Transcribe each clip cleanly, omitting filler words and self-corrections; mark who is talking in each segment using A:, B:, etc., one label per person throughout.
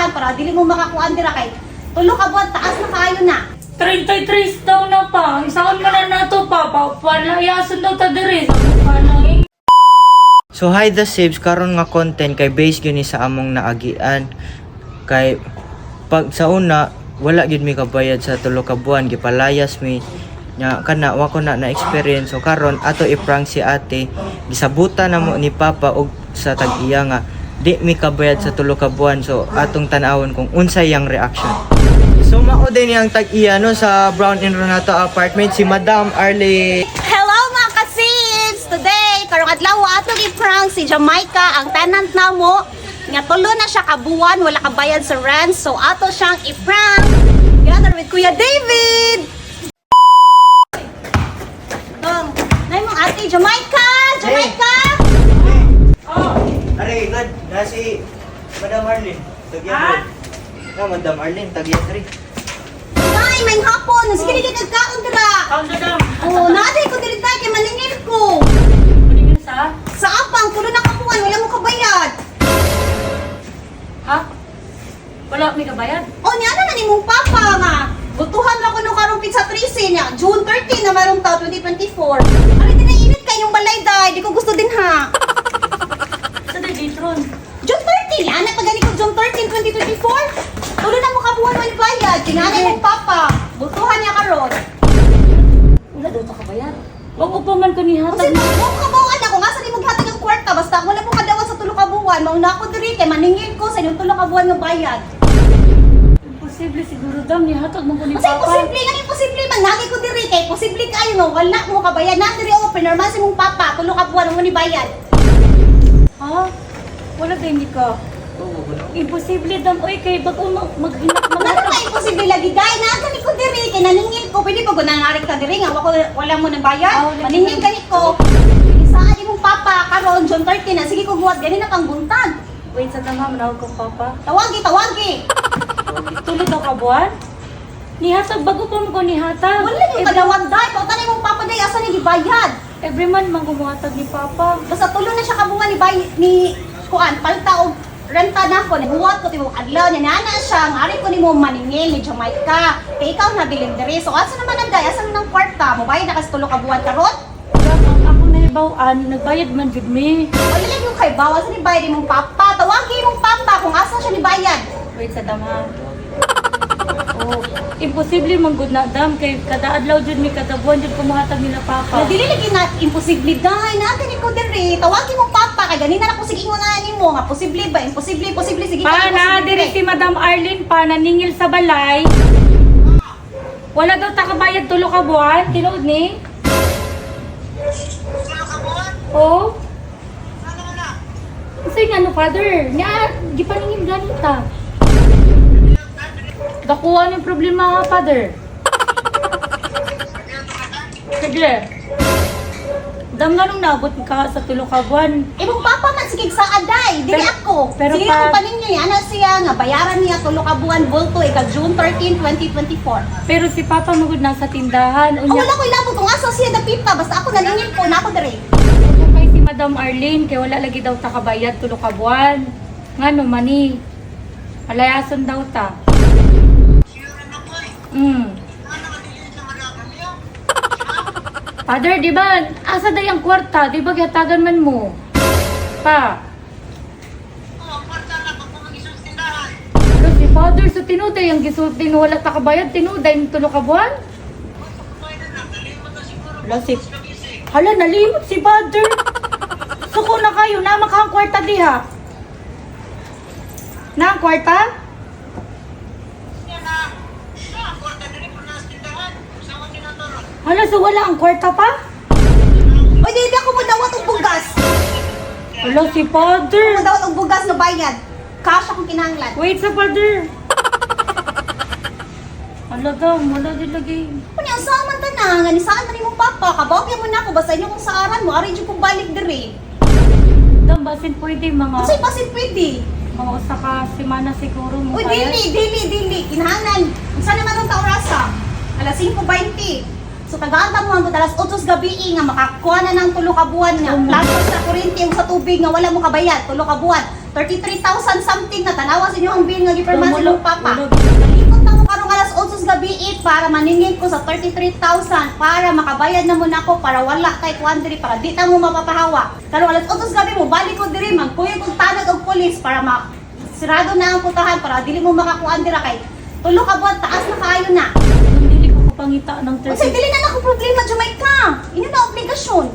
A: tindahan para dili mo makakuan dira kay tulo ka buwan taas na kaayo na.
B: 33 daw na pa. Isaon man na nato pa. Palayasan daw ta diri. Panay.
C: So hi the Sibs, karon nga content kay base gyud ni sa among naagian. Kay pag sa una wala gyud mi kabayad sa tulo ka buwan, gipalayas mi nya kana wa ko na experience. So karon ato i-prank si ate, gisabutan na mo ni papa og sa tag-iya nga di mi kabayad sa tulo ka buwan. So atong tan-awon kung unsay yang reaction. So mao din yang tag-iya no sa Brown and Renato apartment si Madam Arlene.
A: Hello mga ka-Sibs! Today, karong adlaw ato i-prank si Jamaica ang tenant namo nga tulo na siya kabuwan wala kabayad sa rent. So ato siyang i-prank together with Kuya David. Nay mong ate Jamaica! Jamaica!
B: Oh.
C: Are, good. Na si Madam Arlene. Tagyan na, Madam Arlene, tagyan rin.
A: Nay, may hapon. Sige dili kagkaon dira.
B: Kaon na dam.
A: Oh, naday ko diri tay kay maningil ko.
B: Maningin sa?
A: Sa apang tulo na kabuwan wala mo kabayad.
B: Ha? Wala may kabayad?
A: O niya na nimong papa nga. Butuhan na ko nung karong pizza 13 niya. June 13 na marong taon 2024. Ano din init kay yung balay day. Di ko gusto din ha.
B: Sa Digitron.
A: June 13 yan. Napagani ko June 13, 2024. Tulo na mo kabuhan wala bayad. Tinanay mong papa. Butuhan niya karon.
B: Wala daw ta kabayad. Wag ko pa man ko ni
A: Kasi
B: hatag.
A: mo kabuhan ako. Nga sa di maghatag ang kwarta. Basta wala mo kadawat sa tulo kabuhan. Mauna ako diri kay maningil ko sa inyong tulo kabuhan nga bayad.
B: Imposible siguro dam ni hatag mo ko ni
A: Kasi
B: papa.
A: imposible nga imposible man nagi ko diri kay posible kayo no wala mo kabayad na diri open normal si mong papa tulo ka buwan mo ni bayad.
B: Ha? Wala kay ni ka. Imposible dam oy kay bag maghinap
A: Ano ka imposible lagi gay na ni ko diri kay naningil ko pili ko nangarik ka diri nga wala mo nang bayad. Maningil gani ko. Saan di mong papa karon June 13 na sige ko buhat gani na kang buntag.
B: Wait sa tama manawag kong papa.
A: Tawagi.
B: Tulo daw ka buwan? Nihatag bago pa mo ko nihatag.
A: Wala yung kadawat day. Tawag mong papa day asa ni gibayad.
B: Every month man gumuhatag ni papa.
A: Basta tulo na siya kabuhan ni kuan palta og renta na ko buhat ko timo adlaw niya nana siya ngari ko nimo maningil ni Jamaica kay ikaw na bilin diri so asa naman ang day asa nang kwarta mo bayad na kas tulo ka buwan karon
B: Ang ako nahibaw-an, nagbayad man jud mi.
A: wala lang yung kay bawas ni bayad imong papa tawagi imong papa kung asa siya ni bayad
B: Wait sa dama. Oh, imposible man gud na dam kay kada adlaw jud mi kada buwan jud kumuhatag nila papa.
A: na dili lagi na imposible day na ni ko diri tawagi imong papa kay ganina na ko sige mo na nimo nga posible ba imposible sige
B: Pa na diri si Madam Arlene pa naningil sa balay. Wala daw ta kabayad tulo ka buwan, tinuod ni? Oh. Kasi nga no, father, niya, gipaningin ganita. Dakuha yung problema, father. Sige. Dam nga nung naabot ka sa tulo ka buwan.
A: imong papa man sige sa aday dili
B: Pero-
A: ako
B: pero
A: sige
B: pa-
A: ko panin niya ana siya nga bayaran niya tulo ka buwan bulto ika June 13, 2024
B: Pero si Papa magud nasa tindahan.
A: Oh,
B: Unya,
A: wala ko ilabot kung asa siya dapita basta ako naningil ko na ako diri.
B: ako kay si Madam Arlene, kay wala lagi daw ta kabayad tulo ka buwan. Nga no, mani. Alayason daw ta. Father, di ba, asa day ang kwarta? Di ba gihatagan man mo? Pa. Pero si Father, sa tinuday, ang gisulti no wala ta kabayad, tinuday, ng tulo ka buwan? Wala si... Hala, nalimot si Father. Suko na kayo, naman ka ang kwarta diha. Na ang kwarta? Hala, so wala ang kwarta pa?
A: Oy, di ako mo dawat og bugas.
B: Hala, si Father.
A: Mo dawat og bugas na bayad. Cash akong kinahanglan.
B: Wait sa Father. Hala daw, wala din lagi.
A: Kunya ang saman ta na nga ni saan man imong papa kabaw mo na ako basta inyo kung saaran mo ari jud kong balik diri.
B: Dam, basin pwede mga...
A: Unsay pasin pwede?
B: Mga usa ka semana siguro mo
A: Uy,
B: kaya.
A: dili kinahanglan. Unsa naman ang taorasa? Alas 5:20. So tagaanta mo hangtod alas 8 gabi nga makakuha na ng tulo ka buwan nga. Tapos sa kuryente ug sa tubig nga wala mo kabayad, tulo ka buwan. 33,000 something na tanawa sa inyo ang bill nga giperma sa
B: Wala-
A: inyong papa.
B: wala-
A: Malikot na ko karong alas 8 sa gabi para maningin ko sa 33,000 para makabayad na muna ako para wala kay kuan diri para di ta mo mapapahawa. Karong alas 8 sa gabi mo balik ko diri magkuyog kog tanod og pulis para sirado na ang putahan para dili mo makakuan dira kay tulo ka buwan taas na kaayo na.
B: Hindi ko kapangita ng
A: Kasi
B: 30.
A: dili na nako problema Jamaica. Inyo na obligasyon.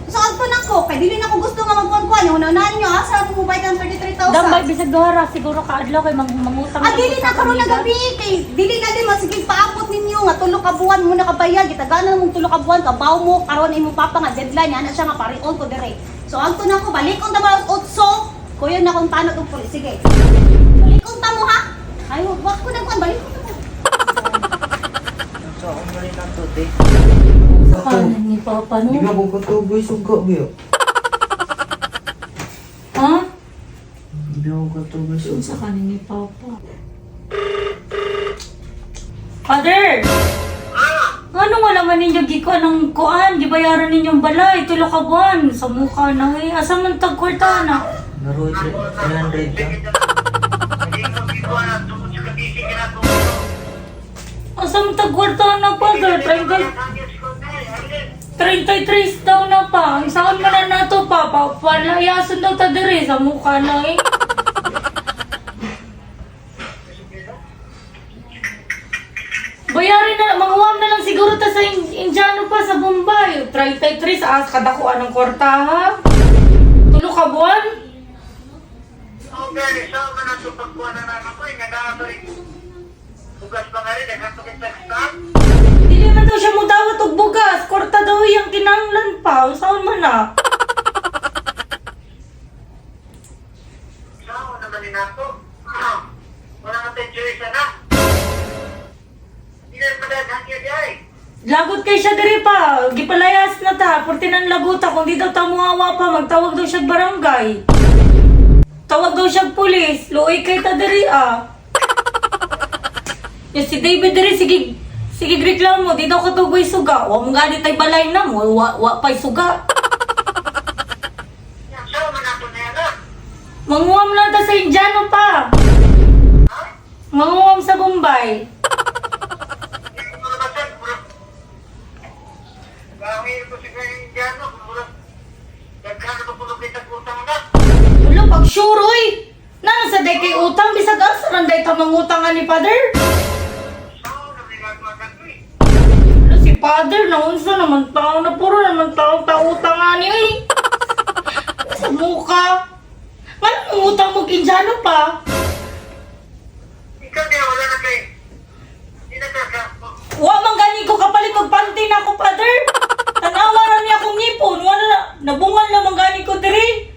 A: So agto nako kay dili na ko gusto nga magkuan-kuan yung unahan niyo asa mo bayad ng 33,000.
B: Dambay bisag dohara siguro kaadlaw kay mangutang.
A: Dili na karon na gabi kay dili na din masigig paabot ninyo nga tulo ka buwan mo nakabayad gitagana mo tulo ka buwan kabaw mo karon imong papa nga deadline ana siya nga parion ko dire. So agto nako balikon ta mga 8 kuya na kong tanod og pulis sige. Balikon ta mo ha. Ay wag ko na kuan balikon ta mo.
C: So, ang mali na to, te.
B: Sa kanan ni Papa
C: Di
B: no?
C: ba kung katuboy suga, biyo?
B: Ha?
C: Di ba kung katuboy
B: Sa
C: suga?
B: kanan ni Papa. Father! Ano wala man ninyo gikuan ng kuan? Gibayaran ninyong balay, tulo ka buwan. Sa mukha na eh. Asa man tagkwarta na?
C: Naroy, 300 ka.
B: Asa man tagkwarta na, Father? 33 daw na pa. Ang saan man na nato pa? Palayasan daw ta diri sa mukha na eh. Bayarin na, manguwam na lang siguro ta sa Indiano pa sa Bombay. 33 sa as kadakuan ng kwarta ha. Tulo ka buwan?
D: Okay, so manatupagkuha na naman ko, nag-aaboy. Bugas pa nga rin, nagkakapit sa stock.
B: Dili man daw siya mo dawat og bugas. Kwarta daw yung kinanglan pa. Saan man na?
D: So, naman din ako. Wala nga tayo choice na. Hindi na madadhan niya diay.
B: Lagot kay siya diri pa. Gipalayas na ta. Porti ng laguta. Kung di daw tamuhawa pa, magtawag daw siya barangay. Tawag daw siya pulis. Luoy kay ta diri ah. Yung si David diri, sige reklamo. Di daw katugoy suga. Wa mong ganit ay balay na mo. Wa pa'y suga.
D: So, manato na yan na.
B: Manguwam lang ta sa Indiano pa.
D: Ha?
B: Manguwam sa Bombay.
D: Hindi ko malabasan, bro. Gawin ko si Gawin Indiano, bro. Nagkano ba puno kita utang na?
B: Wala, pag sure, oy! Nasa day kay utang, bisag asa nanday ta mangutangan ni Father?
D: So, nabigagawa ka ko eh.
B: Ano si Father, naunsa naman tao na puro naman tao utangan niya eh. Sa mukha. Ano mong utang mo Indiano pa?
D: Ikaw din, wala na kayo. Hindi na ka.
B: Wa man gani ko kapalit og panty na ako, Father. Tanawa na niya akong ngipon. Wala na, nabungan lang man gani ko diri.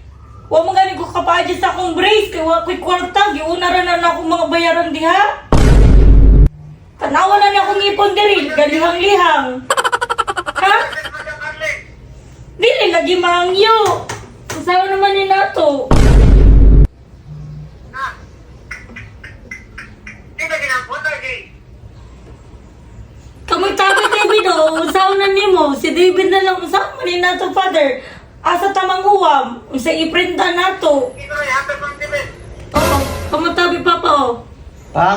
B: Wa man gani ko kapaadya sa akong brace kay wa ko'y kwarta. Giuna ra na akong mga bayaran diha. Tanawa na niya akong ngipon diri. Galihang-lihang. Ha? Dili lagi mangyo. Usawa naman ni nato.
D: Na. Hindi na ginapon lagi.
B: Kamoy tabi David o. Usawa na nimo. Si David na lang usawa man ni nato, Father. Asa tamang uwam. Sa iprinta nato.
D: Hindi ko na ihatag ng tibet.
B: Oo. Kamatabi papa o.
C: Pa?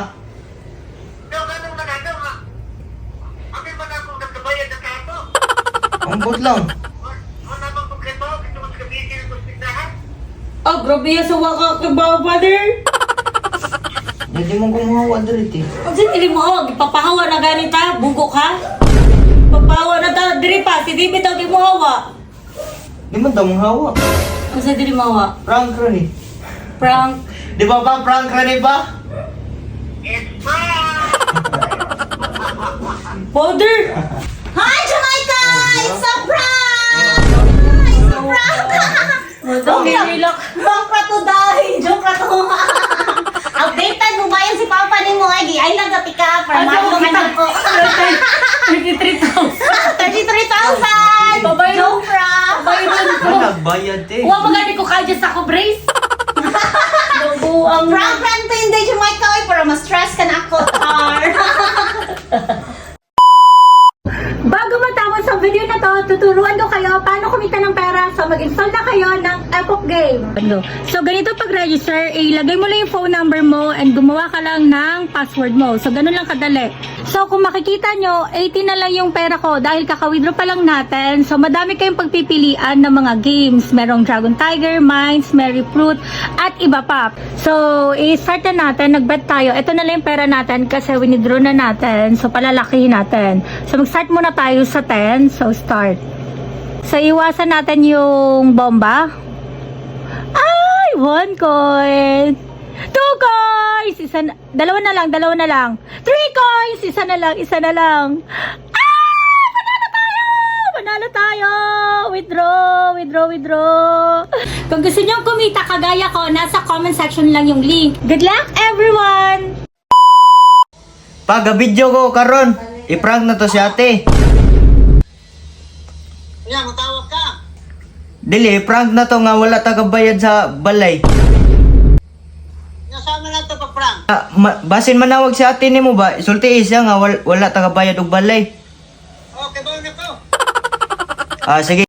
D: Ikaw ganun managaw ha. Amin man ako nagkabayad na kato.
C: Ambot lang.
D: Wala bang pagkito? Gusto mo sa kabigil ng hospitahan?
B: Oh, grabe yan sa waka kay Baba, Father.
C: Hindi mo kumuhawa diri, te.
B: Ang sinili mo, oh, ipapahawa na ganita. Bugok ha. Papahawa na ta. Diri pa. Si David ang imuhawa.
C: Di man daw mong hawa.
B: Ang sa diri mawa.
C: Prank ra ni.
B: Prank.
C: Di ba ba prank ra ni ba?
D: It's fine!
B: Father!
A: Hi Jamaica! It's a prank! It's a prank!
B: Madam, nilak.
A: Prank ra to dahil. Joke ra to. Updated mo ba yan si Papa ni mo? Ay lang ka tika. Para
B: Ano,
A: maluman ko.
B: 33,000.
A: 33,000!
B: Babayad.
A: Joke ra!
B: Bayron ko.
C: Wala, bayad, te.
B: Huwag magani ko kadya sa ako brace. Nabuang
A: Prank ra to hindi Jamaica. Ay, para ma-stress ka na ako. Tar.
E: Bago matapos ang video na to, tuturuan ko kayo paano kumita ng pera. So mag-install na kayo ng Epoch Game. So, ganito pag-register, ilagay mo lang yung phone number mo and gumawa ka lang ng password mo. So, ganun lang kadali. So, kung makikita nyo, 80 na lang yung pera ko dahil kaka-withdraw pa lang natin. So, madami kayong pagpipilian ng mga games. Merong Dragon Tiger, Mines, Mary Fruit, at iba pa. So, i-start na natin. Nag-bet tayo. Ito na lang yung pera natin kasi winidraw na natin. So, palalakihin natin. So, mag-start muna tayo sa 10. So, start. So, iwasan natin yung bomba. Ay! 1 coin! 2 coins! Dalawa na lang. 3 coins! Isa na lang. Ah! Panalo tayo! Withdraw! Kung gusto nyo kumita kagaya ko, nasa comment section lang yung link. Good luck, everyone!
C: Pag video ko karon, i-prank na to si ate.
D: Yan, matawag ka.
C: Dili, prank na to nga wala tagabayad sa balay.
D: Nasama na ito pag-prank.
C: Basin manawag si ate nimo ba? Sulti siya nga wala tagabayad og balay.
D: Okay, ba na ko?
C: Sige.